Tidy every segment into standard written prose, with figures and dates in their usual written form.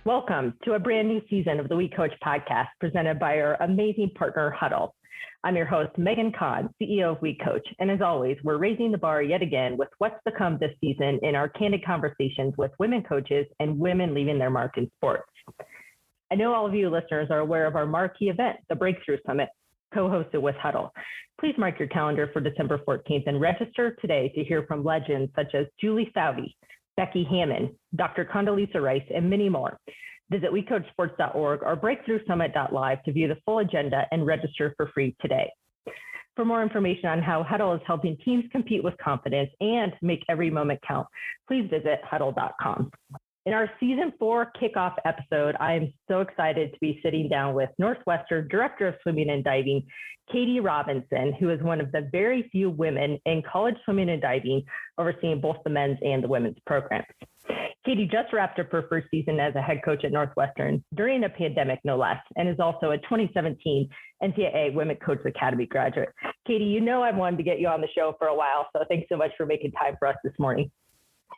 Welcome to a brand new season of the WeCOACH Podcast presented by our amazing partner, Hudl. I'm your host, Megan Kahn, CEO of WeCOACH. And as always, we're raising the bar yet again with what's to come this season in our candid conversations with women coaches and women leaving their mark in sports. I know all of you listeners are aware of our marquee event, the Breakthrough Summit, co-hosted with Hudl. Please mark your calendar for December 14th and register today to hear from legends such as Julie Saudi, Becky Hammond, Dr. Condoleezza Rice, and many more. Visit WeCoachSports.org or BreakthroughSummit.live to view the full agenda and register for free today. For more information on how Hudl is helping teams compete with confidence and make every moment count, please visit Hudl.com. In our Season 4 kickoff episode, I am so excited to be sitting down with Northwestern Director of Swimming and Diving, Katie Robinson, who is one of the very few women in college swimming and diving overseeing both the men's and the women's programs. Katie just wrapped up her first season as a head coach at Northwestern during a pandemic, no less, and is also a 2017 NCAA Women Coaches Academy graduate. Katie, you know I've wanted to get you on the show for a while, so thanks so much for making time for us this morning.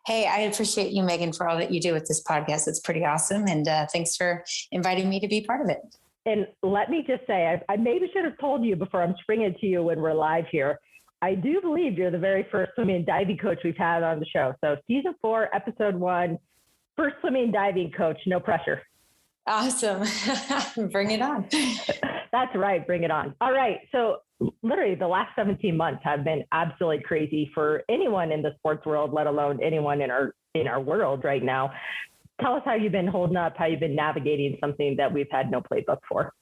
Hey, I appreciate you, Megan, for all that you do with this podcast. It's pretty awesome. And thanks for inviting me to be part of it. And let me just say, I maybe should have told you before I'm springing it to you when we're live here. I do believe you're the very first swimming and diving coach we've had on the show. So Season 4, Episode 1, first swimming and diving coach, no pressure. Awesome. Bring it on. That's right. Bring it on. All right. So literally the last 17 months have been absolutely crazy for anyone in the sports world, let alone anyone in our world right now. Tell us how you've been holding up, how you've been navigating something that we've had no playbook for.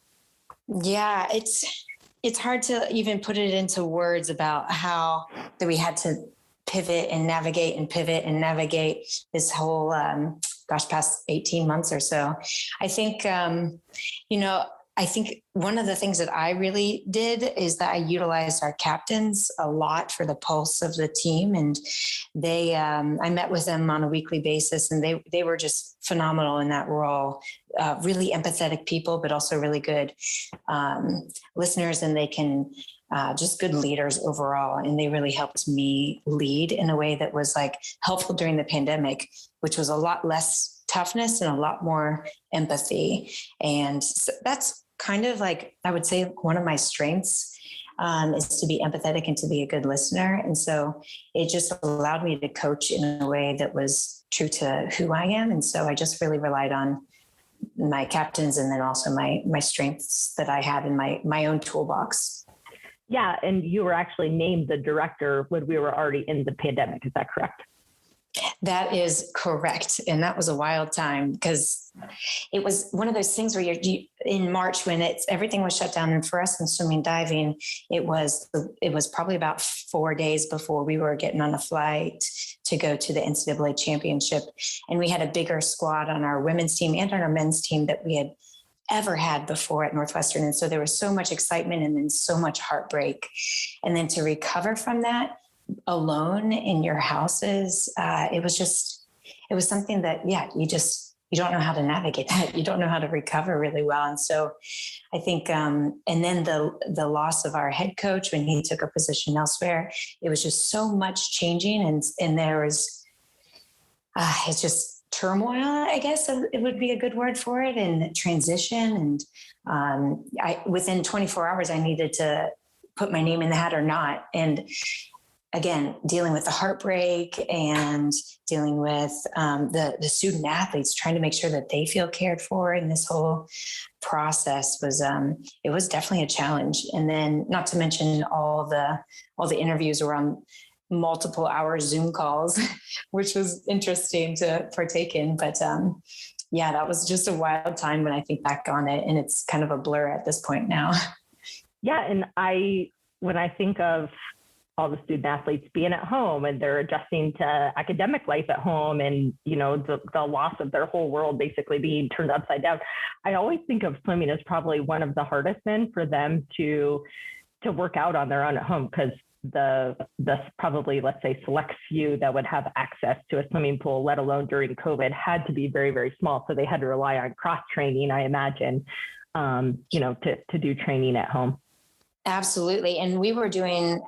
Yeah, it's hard to even put it into words about how that we had to pivot and navigate this whole, past 18 months or so. I think, I think one of the things that I really did is that I utilized our captains a lot for the pulse of the team. And I met with them on a weekly basis, and they were just phenomenal in that role. Really empathetic people, but also really good listeners, and they can just good leaders overall. And they really helped me lead in a way that was helpful during the pandemic, which was a lot less toughness and a lot more empathy. And so that's kind of I would say one of my strengths is to be empathetic and to be a good listener. And so it just allowed me to coach in a way that was true to who I am. And so I just really relied on my captains and then also my strengths that I had in my own toolbox. Yeah. And you were actually named the director when we were already in the pandemic. Is that correct? That is correct. And that was a wild time because it was one of those things where you in March when everything was shut down. And for us in swimming diving, it was probably about 4 days before we were getting on a flight to go to the NCAA championship. And we had a bigger squad on our women's team and on our men's team that we had ever had before at Northwestern. And so there was so much excitement and then so much heartbreak. And then to recover from that alone in your houses, it was something that, you don't know how to navigate that. You don't know how to recover really well. And so I think, and then the loss of our head coach when he took a position elsewhere, it was just so much changing. And there was, it's just turmoil, I guess it would be a good word for it, and transition. And within 24 hours, I needed to put my name in the hat or not. And again, dealing with the heartbreak and dealing with the student athletes, trying to make sure that they feel cared for in this whole process it was definitely a challenge. And then not to mention all the interviews were on multiple hour Zoom calls, which was interesting to partake in. But that was just a wild time when I think back on it, and it's kind of a blur at this point now. Yeah. And when I think of all the student athletes being at home and they're adjusting to academic life at home and, the loss of their whole world basically being turned upside down, I always think of swimming as probably one of the hardest then for them to work out on their own at home, because the probably, let's say, select few that would have access to a swimming pool, let alone during COVID, had to be very, very small. So they had to rely on cross training, I imagine, to do training at home. Absolutely. And we were doing,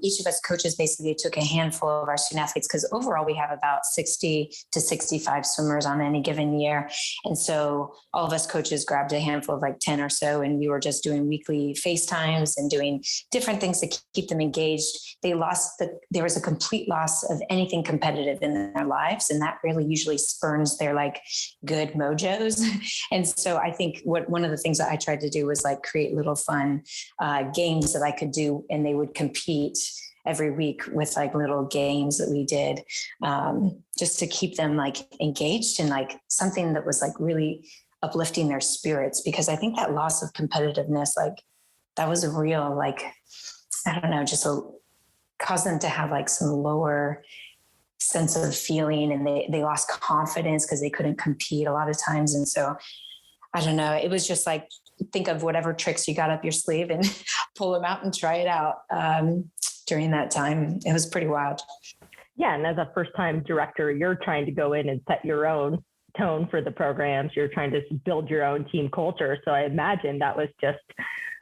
each of us coaches basically took a handful of our student athletes, because overall we have about 60 to 65 swimmers on any given year. And so all of us coaches grabbed a handful of like 10 or so, and we were just doing weekly FaceTimes and doing different things to keep them engaged. There was a complete loss of anything competitive in their lives. And that really usually spurns their like good mojos. And so I think one of the things that I tried to do was like create little fun, games that I could do, and they would compete every week with like little games that we did, just to keep them like engaged in like something that was like really uplifting their spirits. Because I think that loss of competitiveness, like that was a real, like, I don't know, caused them to have like some lower sense of feeling, and they lost confidence because they couldn't compete a lot of times. And so I don't know, it was just like, think of whatever tricks you got up your sleeve and pull them out and try it out. During that time, it was pretty wild. Yeah. And as a first-time director, you're trying to go in and set your own tone for the programs. You're trying to build your own team culture. So I imagine that was just,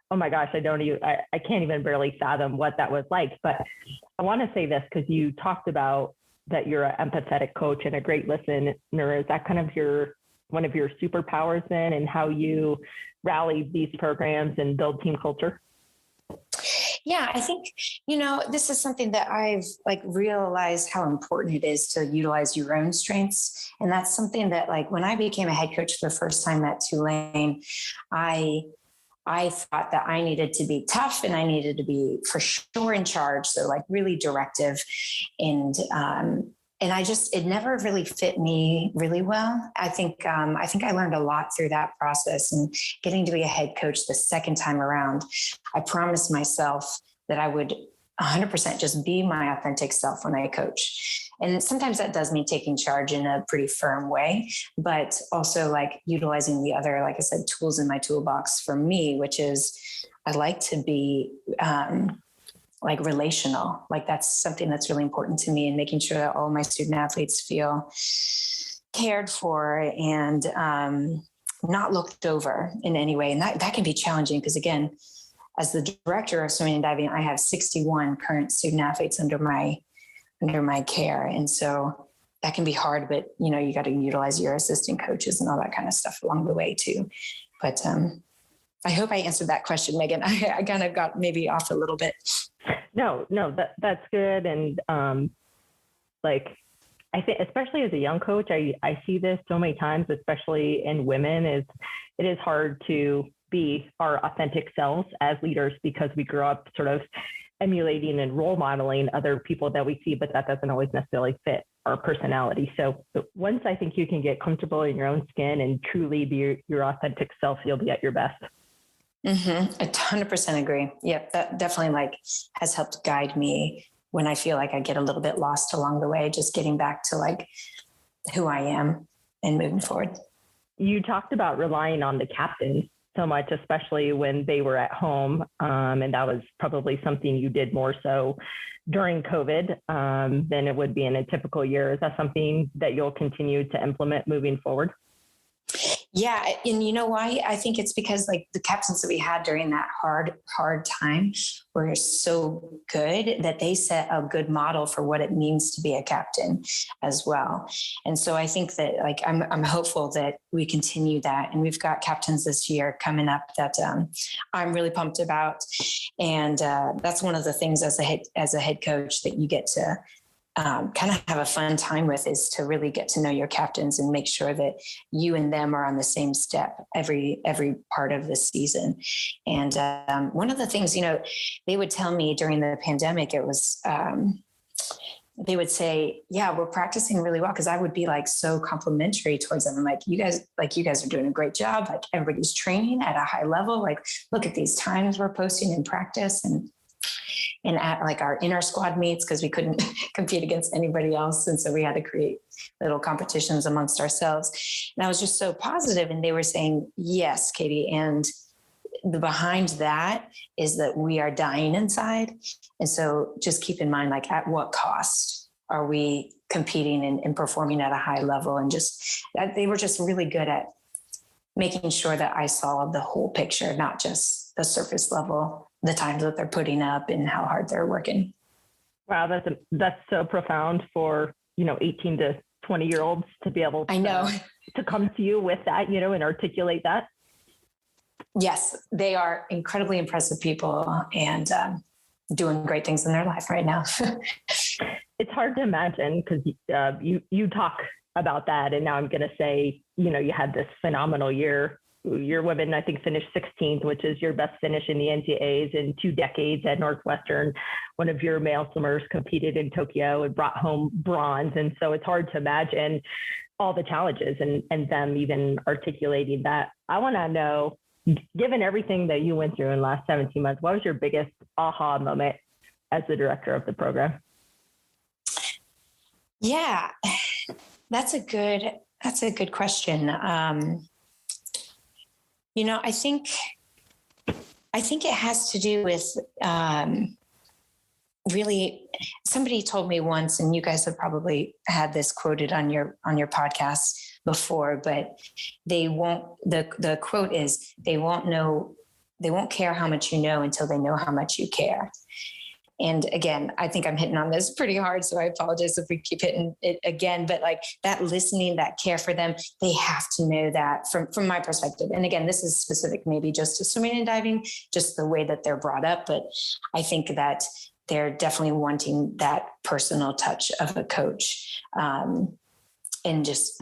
oh my gosh, I can't even barely fathom what that was like. But I want to say this, because you talked about that you're an empathetic coach and a great listener. Is that kind of one of your superpowers then, and how you rally these programs and build team culture? Yeah, I think, this is something that I've like realized how important it is to utilize your own strengths. And that's something that, like, when I became a head coach for the first time at Tulane, I thought that I needed to be tough and I needed to be for sure in charge. So like really directive, and it never really fit me really well. I think I learned a lot through that process, and getting to be a head coach the second time around, I promised myself that I would 100% just be my authentic self when I coach. And sometimes that does mean taking charge in a pretty firm way, but also like utilizing the other, like I said, tools in my toolbox for me, which is I like to be, like relational. Like that's something that's really important to me, and making sure that all my student athletes feel cared for and not looked over in any way. And that can be challenging, because again, as the director of swimming and diving, I have 61 current student athletes under my care. And so that can be hard, but you got to utilize your assistant coaches and all that kind of stuff along the way too. But I hope I answered that question, Megan. I kind of got maybe off a little bit. No, that's good. And I think, especially as a young coach, I see this so many times, especially in women, it is hard to be our authentic selves as leaders, because we grow up sort of emulating and role modeling other people that we see, but that doesn't always necessarily fit our personality. So once I think you can get comfortable in your own skin and truly be your authentic self, you'll be at your best. Mm-hmm. I 100% agree. Yep. That definitely has helped guide me when I feel like I get a little bit lost along the way, just getting back to who I am and moving forward. You talked about relying on the captains so much, especially when they were at home. And that was probably something you did more so during COVID than it would be in a typical year. Is that something that you'll continue to implement moving forward? Yeah. And you know why? I think it's because the captains that we had during that hard time were so good that they set a good model for what it means to be a captain as well. And so I think that I'm hopeful that we continue that. And we've got captains this year coming up that I'm really pumped about. And that's one of the things as a head coach that you get to kind of have a fun time with, is to really get to know your captains and make sure that you and them are on the same step every part of the season. And one of the things, they would tell me during the pandemic, it was, they would say, yeah, we're practicing really well. Cause I would be so complimentary towards them. I'm you guys are doing a great job. Everybody's training at a high level. Look at these times we're posting in practice, and at our inner squad meets, because we couldn't compete against anybody else. And so we had to create little competitions amongst ourselves. And I was just so positive. And they were saying, yes, Katie. And the behind that is that we are dying inside. And so just keep in mind, at what cost are we competing and performing at a high level? And just they were just really good at making sure that I saw the whole picture, not just the surface level the times that they're putting up and how hard they're working. Wow, that's so profound for 18 to 20-year-olds to be able to come to you with that, and articulate that. Yes, they are incredibly impressive people and doing great things in their life right now. It's hard to imagine because you talk about that, and now I'm going to say, you had this phenomenal year. Your women, I think, finished 16th, which is your best finish in the NCAAs in 2 decades at Northwestern. One of your male swimmers competed in Tokyo and brought home bronze. And so it's hard to imagine all the challenges and them even articulating that. I want to know, given everything that you went through in the last 17 months, what was your biggest aha moment as the director of the program? Yeah, that's a good question. I think it has to do with really, somebody told me once, and you guys have probably had this quoted on your podcast before, but the quote is, they won't care how much you know until they know how much you care. And again, I think I'm hitting on this pretty hard, so I apologize if we keep hitting it again, but like that listening, that care for them, they have to know that from my perspective. And again, this is specific maybe just to swimming and diving, just the way that they're brought up. But I think that they're definitely wanting that personal touch of a coach, and just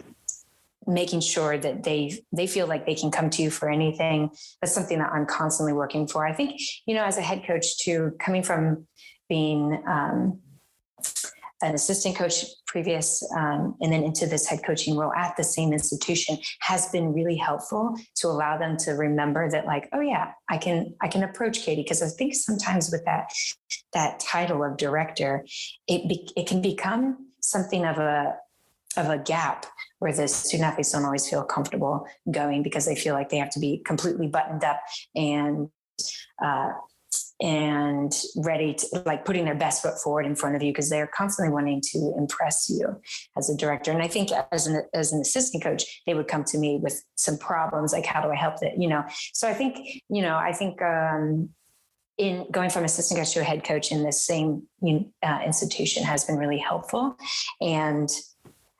making sure that they feel like they can come to you for anything. That's something that I'm constantly working for. I think, as a head coach too, coming from being an assistant coach previous, and then into this head coaching role at the same institution has been really helpful to allow them to remember that, like, oh yeah, I can approach Katie. Cause I think sometimes with that title of director, it can become something of a gap where the student athletes don't always feel comfortable going because they feel like they have to be completely buttoned up and ready to, like, putting their best foot forward in front of you because they're constantly wanting to impress you as a director. And I think as an assistant coach, they would come to me with some problems, like, how do I help that? So I think, in going from assistant coach to a head coach in this same institution has been really helpful. And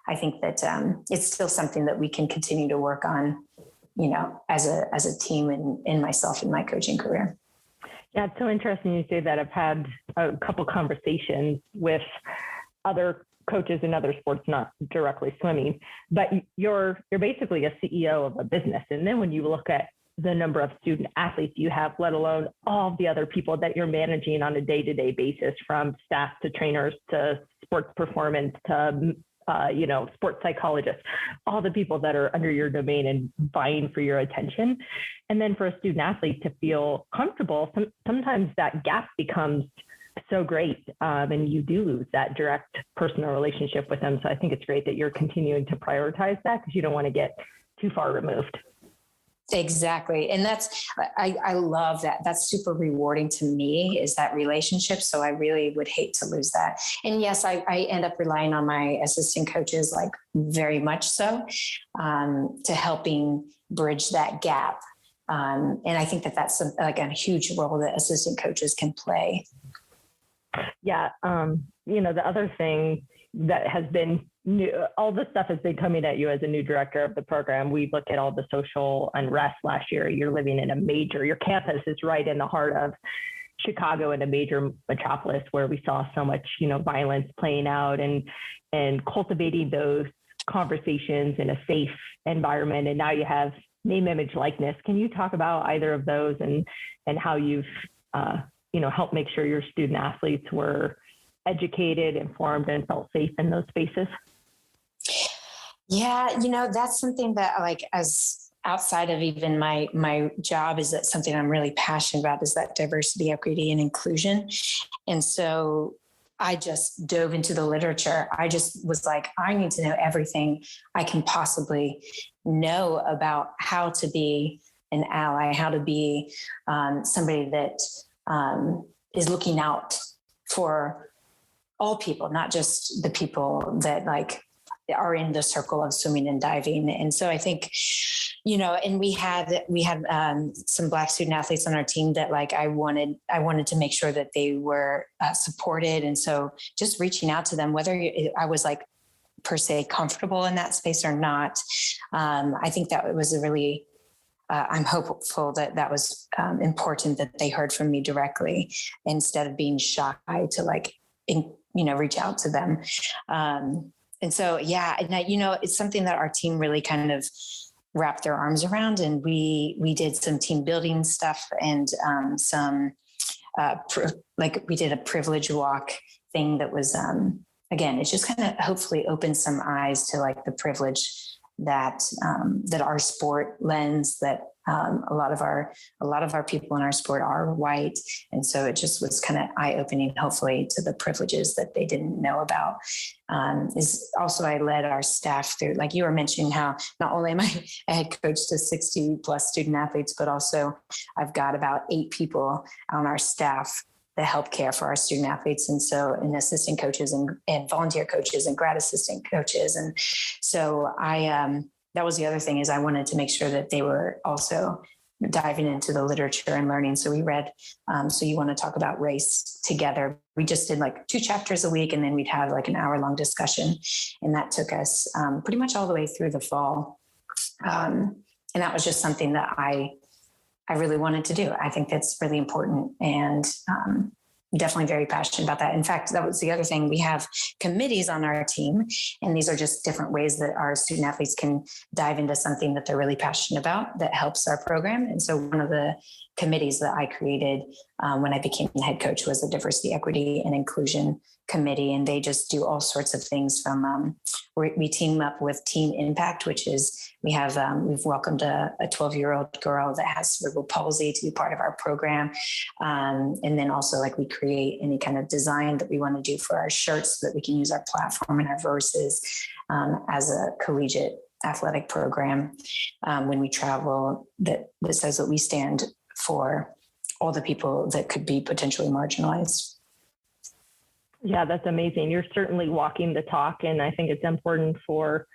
I think that it's still something that we can continue to work on, as a team and in myself in my coaching career. Yeah, it's so interesting you say that. I've had a couple conversations with other coaches in other sports, not directly swimming, but you're basically a CEO of a business. And then when you look at the number of student athletes you have, let alone all the other people that you're managing on a day-to-day basis, from staff to trainers to sports performance to sports psychologists, all the people that are under your domain and vying for your attention. And then for a student athlete to feel comfortable, sometimes that gap becomes so great, and you do lose that direct personal relationship with them. So I think it's great that you're continuing to prioritize that because you don't want to get too far removed. Exactly. And I love that. That's super rewarding to me, is that relationship. So I really would hate to lose that. And yes, I end up relying on my assistant coaches, like very much so, to helping bridge that gap. And I think that that's a huge role that assistant coaches can play. Yeah. The other thing that has been new, all this stuff has been coming at you as a new director of the program. We look at all the social unrest last year. You're living in your campus is right in the heart of Chicago, in a major metropolis where we saw so much, violence playing out, and cultivating those conversations in a safe environment. And now you have name, image, likeness. Can you talk about either of those and how you've, helped make sure your student athletes were educated, informed, and felt safe in those spaces? Yeah, that's something that, like, as outside of even my job, is that something I'm really passionate about, is that diversity, equity, and inclusion. And so I just dove into the literature. I just was like, I need to know everything I can possibly know about how to be an ally, how to be somebody that is looking out for all people, not just the people that, like, are in the circle of swimming and diving. And so I think, and we had some Black student athletes on our team that like I wanted to make sure that they were supported. And so just reaching out to them, whether I was like per se comfortable in that space or not, I think that it was a really, I'm hopeful that was important that they heard from me directly instead of being shy to like, reach out to them. And so, yeah, and it's something that our team really kind of wrapped their arms around, and we did some team building stuff and we did a privilege walk thing that was, again, it's just kind of hopefully opened some eyes to like the privilege that our sport lends, that a lot of our people in our sport are white. And so it just was kind of eye-opening, hopefully, to the privileges that they didn't know about. Is also, I led our staff through, like you were mentioning, how not only am I a head coach to 60 plus student athletes, but also I've got about 8 people on our staff that help care for our student athletes. And so, and assistant coaches and volunteer coaches and grad assistant coaches. And so that was the other thing, is I wanted to make sure that they were also diving into the literature and learning. So we read, So You Want to Talk About Race together. We just did like 2 chapters a week, and then we'd have like an hour-long discussion. And that took us pretty much all the way through the fall. And that was just something that I really wanted to do. I think that's really important, and definitely very passionate about that. In fact, that was the other thing. We have committees on our team, and these are just different ways that our student athletes can dive into something that they're really passionate about that helps our program. And so one of the committees that I created when I became the head coach was the Diversity, Equity, and Inclusion Committee. And they just do all sorts of things from, we team up with Team Impact, which is, we've welcomed a 12-year-old girl that has cerebral palsy to be part of our program. And then also, like, we create any kind of design that we want to do for our shirts so that we can use our platform and our verses as a collegiate athletic program when we travel, that says that we stand for all the people that could be potentially marginalized. Yeah, that's amazing. You're certainly walking the talk. And I think it's important for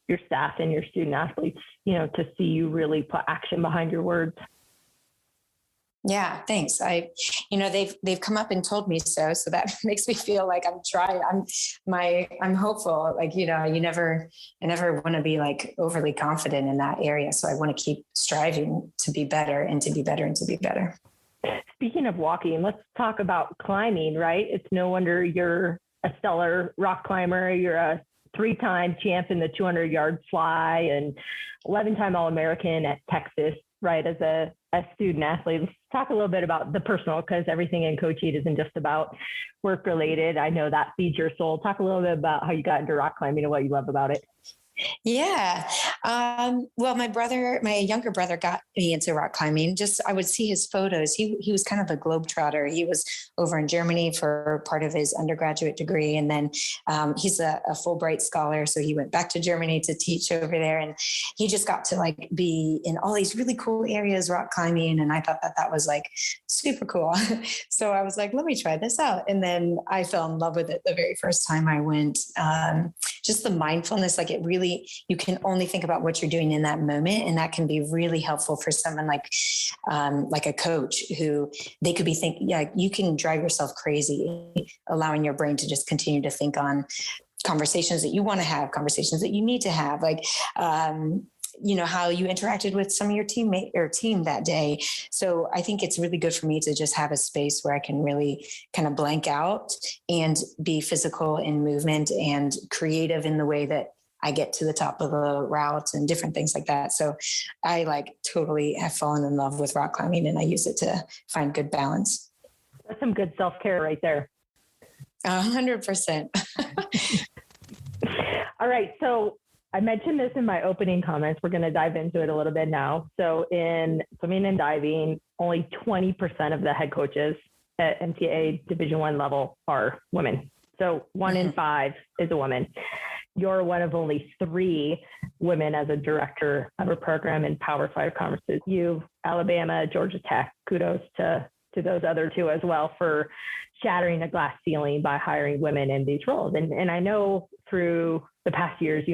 your staff and your student athletes, to see you really put action behind your words. Yeah, thanks. They've come up and told me so that makes me feel like I'm trying. I'm hopeful. Like, I never want to be like overly confident in that area. So I want to keep striving to be better and to be better and to be better. Speaking of walking, let's talk about climbing, right? It's no wonder you're a stellar rock climber. You're a 3-time champ in the 200-yard fly and 11-time All-American at Texas, right? As a student athlete. Let's talk a little bit about the personal, because everything in Coach Eat isn't just about work related. I know that feeds your soul. Talk a little bit about how you got into rock climbing and what you love about it. Yeah. Well, my younger brother got me into rock climbing. I would see his photos. He was kind of a globetrotter. He was over in Germany for part of his undergraduate degree. And then he's a Fulbright scholar. So he went back to Germany to teach over there. And he just got to like be in all these really cool areas, rock climbing. And I thought that was like super cool. So I was like, let me try this out. And then I fell in love with it the very first time I went. Just the mindfulness, like it really, you can only think about what you're doing in that moment. And that can be really helpful for someone like a coach who they could be thinking, yeah, you can drive yourself crazy, allowing your brain to just continue to think on conversations that you want to have, conversations that you need to have, like, how you interacted with some of your teammate or team that day. So I think it's really good for me to just have a space where I can really kind of blank out and be physical in movement and creative in the way that I get to the top of the route and different things like that. So I totally have fallen in love with rock climbing, and I use it to find good balance. That's some good self-care right there. 100%. All right. So I mentioned this in my opening comments. We're going to dive into it a little bit now. So in swimming and diving, only 20% of the head coaches at NCAA Division I level are women. So 1 in 5 is a woman. You're one of only 3 women as a director of a program in Power 5 conferences. You, Alabama, Georgia Tech, kudos to to those other two as well for shattering the glass ceiling by hiring women in these roles. And I know through the past years,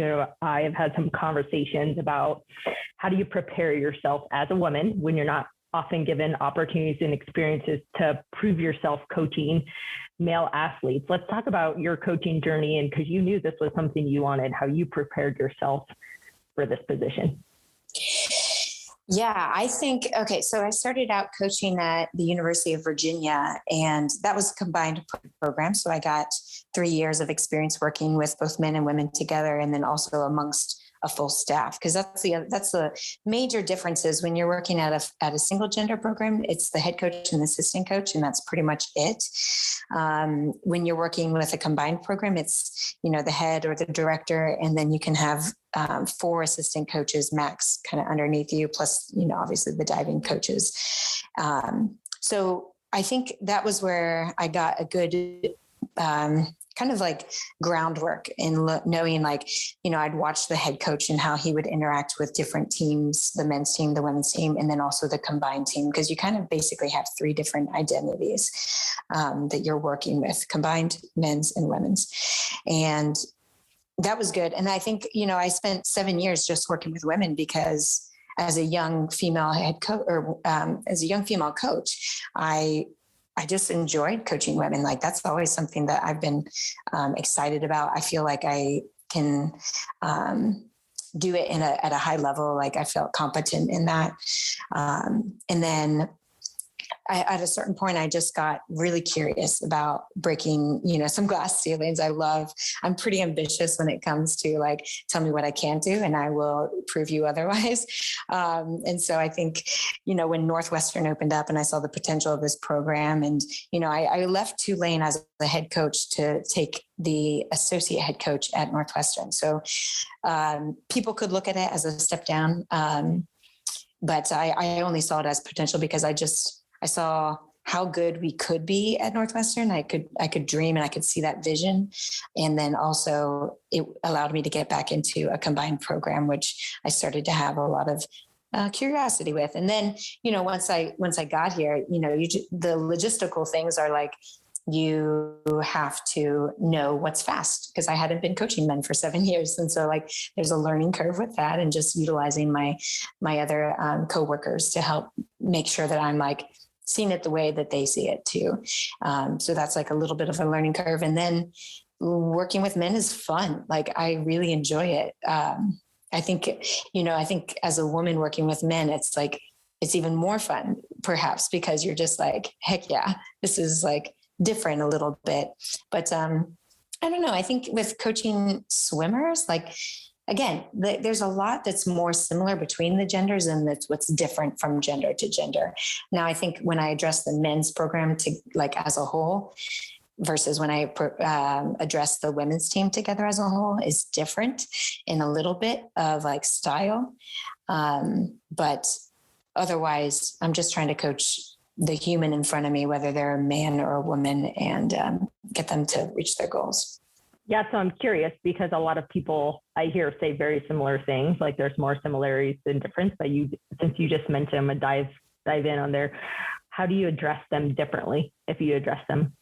I have had some conversations about how do you prepare yourself as a woman when you're not often given opportunities and experiences to prove yourself coaching male athletes. Let's talk about your coaching journey, and because you knew this was something you wanted, how you prepared yourself for this position. Yeah, I think, okay, so I started out coaching at the University of Virginia, and that was a combined program. So I got 3 years of experience working with both men and women together, and then also amongst a full staff, because that's the major differences when you're working at a single gender program. It's the head coach and the assistant coach, and that's pretty much it. When you're working with a combined program, it's the head or the director, and then you can have 4 assistant coaches max kind of underneath you, plus obviously the diving coaches. So I think that was where I got a good kind of like groundwork in knowing I'd watch the head coach and how he would interact with different teams, the men's team, the women's team, and then also the combined team, because you kind of basically have 3 different identities that you're working with: combined, men's, and women's. And that was good. And I think, I spent 7 years just working with women because as a young female head coach, or as a young female coach, I just enjoyed coaching women. Like, that's always something that I've been excited about. I feel like I can do it at a high level. Like, I felt competent in that. And then at a certain point, I just got really curious about breaking, some glass ceilings. I'm pretty ambitious when it comes to tell me what I can't do, and I will prove you otherwise. And so I think, when Northwestern opened up and I saw the potential of this program, and, I left Tulane as the head coach to take the associate head coach at Northwestern. So people could look at it as a step down. But I only saw it as potential because I saw how good we could be at Northwestern. I could dream and I could see that vision. And then also it allowed me to get back into a combined program, which I started to have a lot of curiosity with. And then, once I got here, the logistical things are like, you have to know what's fast, because I hadn't been coaching men for 7 years. And so there's a learning curve with that, and just utilizing my other coworkers to help make sure that I'm seeing it the way that they see it too. So that's a little bit of a learning curve. And then working with men is fun. I really enjoy it. I think as a woman working with men, it's even more fun perhaps, because you're just heck yeah, this is different a little bit. But I don't know. I think with coaching swimmers, again, there's a lot that's more similar between the genders, and that's what's different from gender to gender. Now, I think when I address the men's program to as a whole versus when I address the women's team together as a whole is different in a little bit of style. But otherwise, I'm just trying to coach the human in front of me, whether they're a man or a woman, and get them to reach their goals. Yeah. So I'm curious, because a lot of people I hear say very similar things, there's more similarities than difference, but since you just mentioned them, dive in on there. How do you address them differently if you address them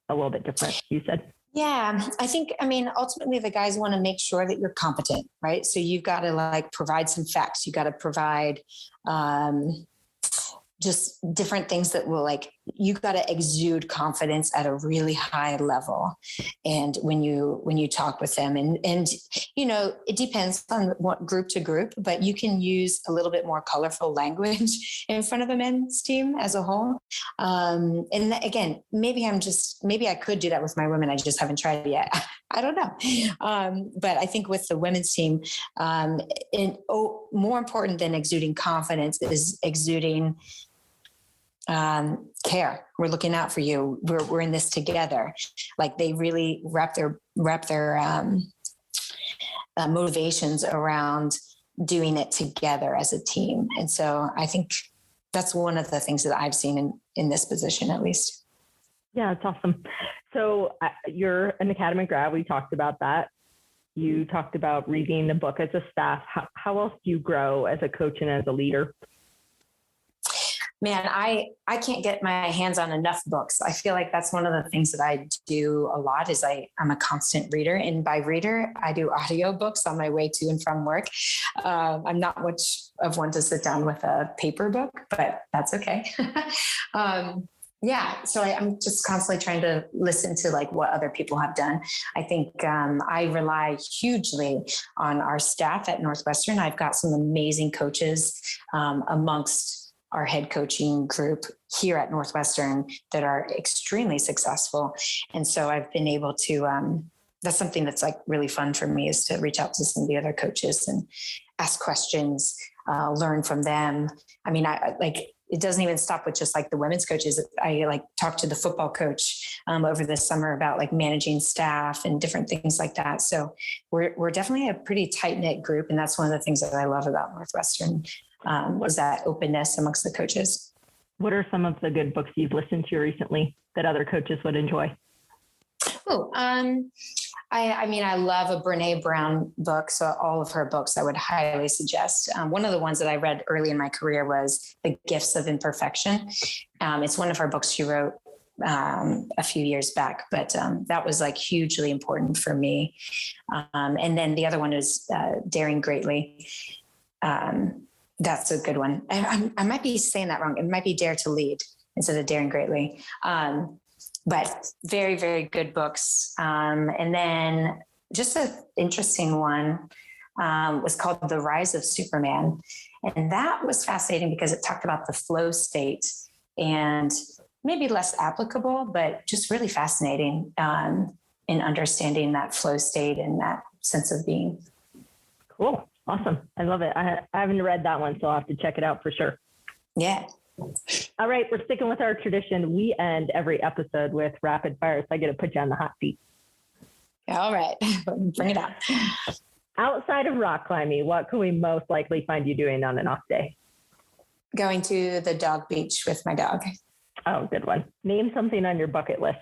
a little bit different, you said? Yeah, I think, ultimately the guys want to make sure that you're competent, right? So you've got to provide some facts. You got to provide, just different things that will you got to exude confidence at a really high level. And when you talk with them, and it depends on what group to group, but you can use a little bit more colorful language in front of a men's team as a whole. And again, maybe I could do that with my women. I just haven't tried it yet. I don't know. But I think with the women's team, more important than exuding confidence is exuding care. We're looking out for you. We're in this together. They really wrap their motivations around doing it together as a team. And so I think that's one of the things that I've seen in this position, at least. Yeah, it's awesome. So you're an academy grad. We talked about that. You talked about reading the book as a staff. How else do you grow as a coach and as a leader? Man, I can't get my hands on enough books. I feel like that's one of the things that I do a lot is I'm a constant reader. And by reader, I do audio books on my way to and from work. I'm not much of one to sit down with a paper book, but that's okay. Yeah. So I'm just constantly trying to listen to like what other people have done. I think I rely hugely on our staff at Northwestern. I've got some amazing coaches amongst our head coaching group here at Northwestern that are extremely successful. And so I've been able to, that's something that's like really fun for me is to reach out to some of the other coaches and ask questions, learn from them. I mean, it doesn't even stop with just like the women's coaches. I like talked to the football coach over the summer about like managing staff and different things like that. So we're definitely a pretty tight knit group. And that's one of the things that I love about Northwestern was that openness amongst the coaches. What are some of the good books you've listened to recently that other coaches would enjoy? Oh, I mean, I love a Brene Brown book. So all of her books I would highly suggest. One of the ones that I read early in my career was The Gifts of Imperfection. It's one of her books she wrote a few years back, but that was like hugely important for me. And then the other one is Daring Greatly. That's a good one. I might be saying that wrong. It might be Dare to Lead instead of Daring Greatly. But very, very good books. And then just an interesting one was called The Rise of Superman. And that was fascinating because it talked about the flow state and maybe less applicable, but just really fascinating in understanding that flow state and that sense of being. Cool. Awesome. I love it. I haven't read that one, so I'll have to check it out for sure. Yeah. All right. We're sticking with our tradition. We end every episode with rapid fire. So I get to put you on the hot seat. All right. Bring it on. Outside of rock climbing, what can we most likely find you doing on an off day? Going to the dog beach with my dog. Oh, good one. Name something on your bucket list.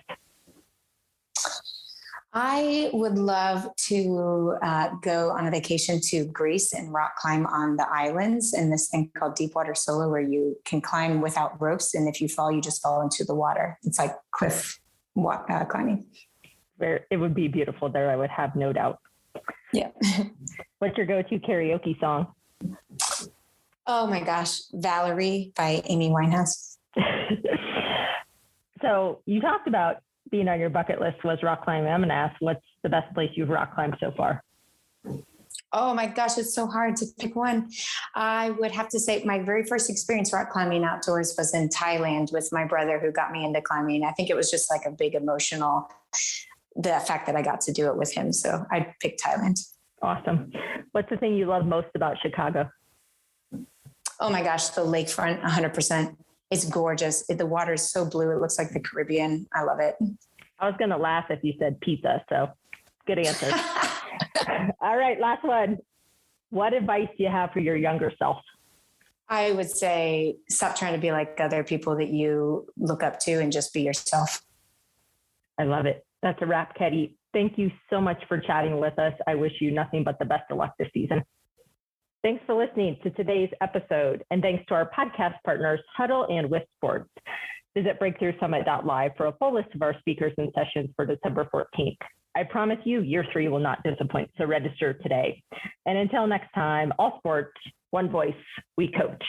I would love to go on a vacation to Greece and rock climb on the islands in this thing called Deepwater Solo, where you can climb without ropes. And if you fall, you just fall into the water. It's like cliff climbing. It would be beautiful there, I would have no doubt. Yeah. What's your go-to karaoke song? Oh my gosh. Valerie by Amy Winehouse. So you talked about being on your bucket list was rock climbing. I'm going to ask, what's the best place you've rock climbed so far? Oh my gosh, it's so hard to pick one. I would have to say my very first experience rock climbing outdoors was in Thailand with my brother who got me into climbing. I think it was just like a big emotional, the fact that I got to do it with him. So I'd pick Thailand. Awesome. What's the thing you love most about Chicago? Oh my gosh, the lakefront, 100%. It's gorgeous. The water is so blue. It looks like the Caribbean. I love it. I was going to laugh if you said pizza. So good answer. All right. Last one. What advice do you have for your younger self? I would say stop trying to be like other people that you look up to and just be yourself. I love it. That's a wrap, Katie. Thank you so much for chatting with us. I wish you nothing but the best of luck this season. Thanks for listening to today's episode, and thanks to our podcast partners, Hudl and With Sports. Visit breakthroughsummit.live for a full list of our speakers and sessions for December 14th. I promise you, year 3 will not disappoint, so register today. And until next time, all sports, one voice, we coach.